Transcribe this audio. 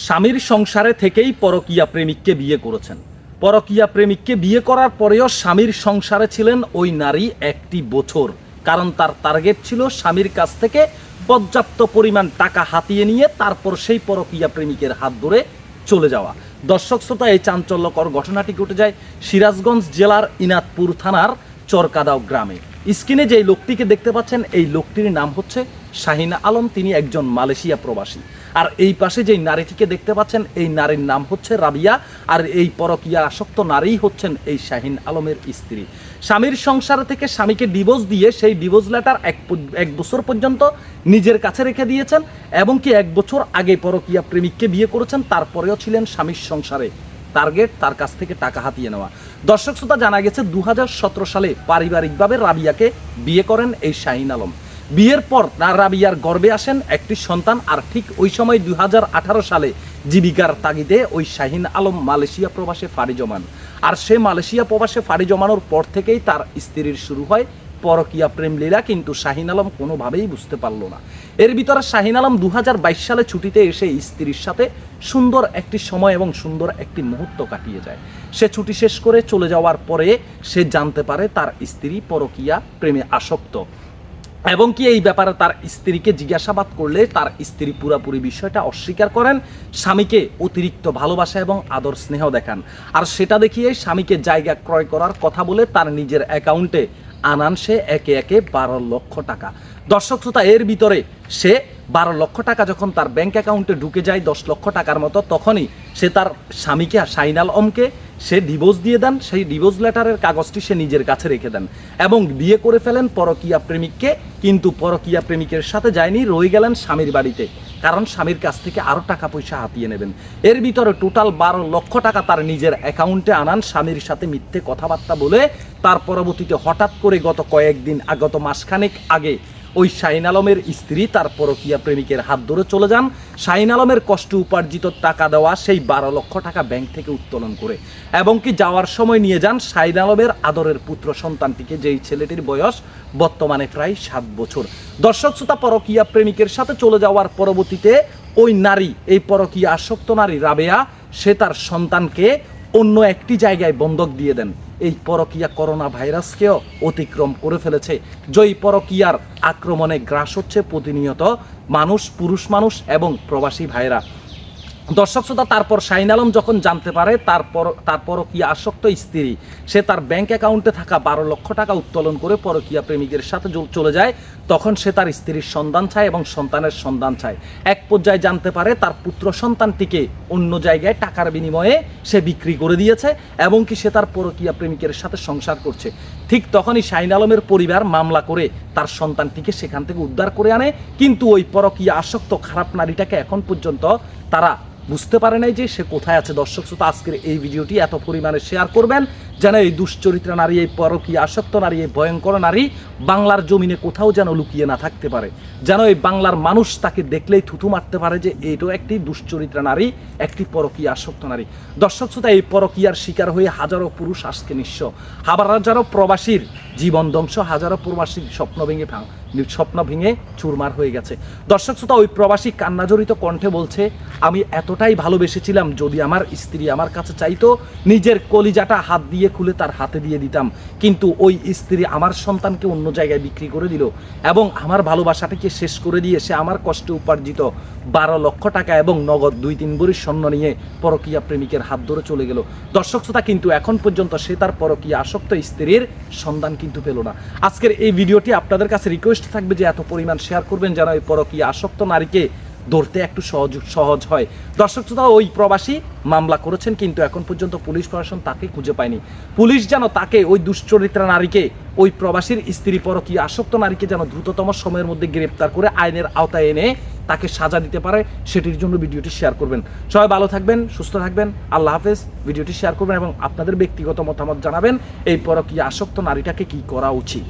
স্বামীর সংসারে থেকেই পরকীয়া প্রেমিককে বিয়ে করেছেন। পরকীয়া প্রেমিককে বিয়ে করার পরেও স্বামীর সংসারে ছিলেন ওই নারী 1 বছর, কারণ তার টার্গেট ছিল স্বামীর কাছ থেকে পর্যাপ্ত পরিমাণ টাকা হাতিয়ে নিয়ে তারপর সেই পরকীয়া প্রেমিকের হাত ধরে চলে যাওয়া। দর্শক শ্রোতা, এই চাঞ্চল্যকর ঘটনাটি ঘটে যায় সিরাজগঞ্জ জেলার ইনাদপুর থানার চরকাদাও গ্রামে। স্ক্রিনে যে লোকটিকে দেখতে পাচ্ছেন, এই লোকটির নাম হচ্ছে শাহিন আলম। তিনি একজন মালয়েশিয়া প্রবাসী। আর এই পাশে যেই নারীটিকে দেখতে পাচ্ছেন, এই নারীর নাম হচ্ছে রাবিয়া। আর এই পরকীয়া আসক্ত নারীই হচ্ছেন এই শাহিন আলমের স্ত্রী। স্বামীর সংসার থেকে স্বামীকে ডিভোর্স দিয়ে সেই ডিভোর্স লেটার এক বছর পর্যন্ত নিজের কাছে রেখে দিয়েছেন এবং কি 1 বছর আগে পরকীয়া প্রেমিককে বিয়ে করেছেন, তারপরেও ছিলেন স্বামীর সংসারে। টার্গেট তার কাছ থেকে টাকা হাতিয়ে নেওয়া। দর্শক শ্রোতা, জানা গেছে 2017 সালে পারিবারিকভাবে রাবিয়াকে বিয়ে করেন এই শাহিন আলম। বিয়ের পর রাবিয়ার গর্ভে আসেন একটি সন্তান। আর ঠিক ওই সময় 2018 সালে জীবিকার তাগিদে ওই শাহিন আলম মালয়েশিয়া প্রবাসে পাড়ি জমান। আর সে মালয়েশিয়া প্রবাসে পাড়ি জমানোর পর থেকেই তার স্ত্রীর শুরু হয় পরকীয়া প্রেমলীলা, কিন্তু শাহিন আলম কোনোভাবেই বুঝতে পারল না। এর ভিতরে শাহিন আলম 2022 সালে ছুটিতে এসে স্ত্রীর সাথে সুন্দর একটি সময় এবং সুন্দর একটি মুহূর্ত কাটিয়ে যায়। সে ছুটি শেষ করে চলে যাওয়ার পরে সে জানতে পারে তার স্ত্রী পরকীয়া প্রেমে আসক্ত এবং কি এই ব্যাপারে তার স্ত্রীকে জিজ্ঞাসাবাদ করলে তার স্ত্রী পুরাপুরি বিষয়টা অস্বীকার করেন। স্বামীকে অতিরিক্ত ভালোবাসা এবং আদর স্নেহ দেখান। আর সেটা দেখিয়ে স্বামীকে জায়গা ক্রয় করার কথা বলে তার নিজের অ্যাকাউন্টে আনান সে একে একে 12 লক্ষ টাকা। দর্শক শ্রোতা, এর ভিতরে সে 12 লক্ষ টাকা যখন তার ব্যাংক অ্যাকাউন্টে ঢুকে যায় 10 লক্ষ টাকার মতো, তখনই সে তার স্বামীকে শাহিন আলমকে সে ডিভোর্স দিয়ে দেন। সেই ডিভোর্স লেটারের কাগজটি সে নিজের কাছে রেখে দেন এবং বিয়ে করে ফেলেন পরকীয়া প্রেমিককে। কিন্তু পরকীয়া প্রেমিকের সাথে যায়নি, রয়ে গেলেন স্বামীর বাড়িতে, কারণ স্বামীর কাছ থেকে আরও টাকা পয়সা হাতিয়ে নেবেন। এর ভিতরে টোটাল 12 লক্ষ টাকা তার নিজের অ্যাকাউন্টে আনান স্বামীর সাথে মিথ্যে কথাবার্তা বলে। তার পরবর্তীতে হঠাৎ করে গত মাসখানেক আগে ওই শাহিন আলমের স্ত্রী তার পরকীয়া প্রেমিকের হাত ধরে চলে যান। শাহিন আলমের কষ্ট উপার্জিত টাকা দেওয়া সেই 12 লক্ষ টাকা ব্যাংক থেকে উত্তোলন করে এবং কি যাওয়ার সময় নিয়ে যান শাহিন আলমের আদরের পুত্র সন্তানটিকে, যেই ছেলেটির বয়স বর্তমানে প্রায় 7 বছর। দর্শক শ্রোতা, পরকীয়া প্রেমিকের সাথে চলে যাওয়ার পরবর্তীতে ওই নারী, এই পরকীয়া আসক্ত নারী রাবেয়া, সে তার সন্তানকে অন্য একটি জায়গায় বন্ধক দিয়ে দেন। এই পরকীয়া করোনা ভাইরাসকেও অতিক্রম করে ফেলেছে। যেই পরকীয়ার আক্রমণে গ্রাস হচ্ছে প্রতিনিয়ত মানুষ, পুরুষ মানুষ এবং প্রবাসী ভাইরা। দর্শক শ্রোতা, তারপর শাহিন আলম যখন জানতে পারে তার পরকীয়া আসক্ত স্ত্রী সে তার ব্যাংক অ্যাকাউন্টে থাকা 12 লক্ষ টাকা উত্তোলন করে পরকীয়া প্রেমিকের সাথে চলে যায়, তখন সে তার স্ত্রীর সন্ধান চায় এবং সন্তানের সন্ধান চায়। এক পর্যায়ে জানতে পারে তার পুত্র সন্তানটিকে অন্য জায়গায় টাকার বিনিময়ে সে বিক্রি করে দিয়েছে এবং কি সে তার পরকীয়া প্রেমিকের সাথে সংসার করছে। ঠিক তখনই শাহিন আলমের পরিবার মামলা করে তার সন্তানটিকে সেখান থেকে উদ্ধার করে আনে। কিন্তু ওই পরকীয়া আসক্ত খারাপ নারীটাকে এখন পর্যন্ত তারা বুঝতে পারে নাই যে সে কোথায় আছে। দর্শক শ্রোতা, আজকের এই ভিডিওটি এত পরিমাণে শেয়ার করবেন যেন এই দুশ্চরিত্রা নারী, এই পরকীয়া আসক্ত নারী, এই ভয়ঙ্কর নারী বাংলার জমিনে কোথাও যেন লুকিয়ে না থাকতে পারে, যেন এই বাংলার মানুষ তাকে দেখলেই থুতু মারতে পারে যে এটাও একটি দুশ্চরিত্রা নারী, একটি পরকীয়া আসক্ত নারী। দর্শক শ্রোতা, এই পরকীয়ার শিকার হয়ে হাজারো পুরুষ আজকে নিঃস্ব, হাজারো প্রবাসীর জীবন ধ্বংস, হাজারো প্রবাসীর স্বপ্ন ভেঙে চুরমার হয়ে গেছে। দর্শক শ্রোতা, ওই প্রবাসী কান্নাজড়িত কণ্ঠে বলছে, আমি এতটাই ভালোবেসেছিলাম, যদি আমার স্ত্রী আমার কাছে চাইতো নিজের কলিজাটা হাত দিয়ে খুলে তার হাতে দিয়ে দিতাম, কিন্তু ওই স্ত্রী আমার সন্তানকে অন্য জায়গায় বিক্রি করে দিল এবং আমার ভালোবাসাটাকে শেষ করে দিয়ে সে আমার কষ্টে উপার্জিত 12 লক্ষ টাকা এবং নগদ 2-3 ভরি স্বর্ণ নিয়ে পরকীয়া প্রেমিকের হাত ধরে চলে গেল। দর্শক শ্রোতা, কিন্তু এখন পর্যন্ত সে তার পরকীয়া আসক্ত স্ত্রীর সন্ধান কিন্তু পেল না। আজকের এই ভিডিওটি আপনাদের কাছে রিকোয়েস্ট থাকবে যে এত পরিমাণ শেয়ার করবেন যেন এই পরকীয়া আসক্ত নারীকে ধরতে একটু সহজ হয়। দর্শক শ্রোতা, ওই প্রবাসী মামলা করেছেন, কিন্তু এখন পর্যন্ত পুলিশ প্রশাসন তাকে খুঁজে পায়নি। পুলিশ যেন তাকে, ওই দুশ্চরিত্রা নারীকে, ওই প্রবাসীর স্ত্রী পরকীয়া আসক্ত নারীকে যেন দ্রুততম সময়ের মধ্যে গ্রেপ্তার করে আইনের আওতায় এনে তাকে সাজা দিতে পারে, সেটির জন্য ভিডিওটি শেয়ার করবেন। সবাই ভালো থাকবেন, সুস্থ থাকবেন, আল্লাহ হাফেজ। ভিডিওটি শেয়ার করবেন এবং আপনাদের ব্যক্তিগত মতামত জানাবেন এই পরকীয়া আসক্ত নারীটাকে কি করা উচিত।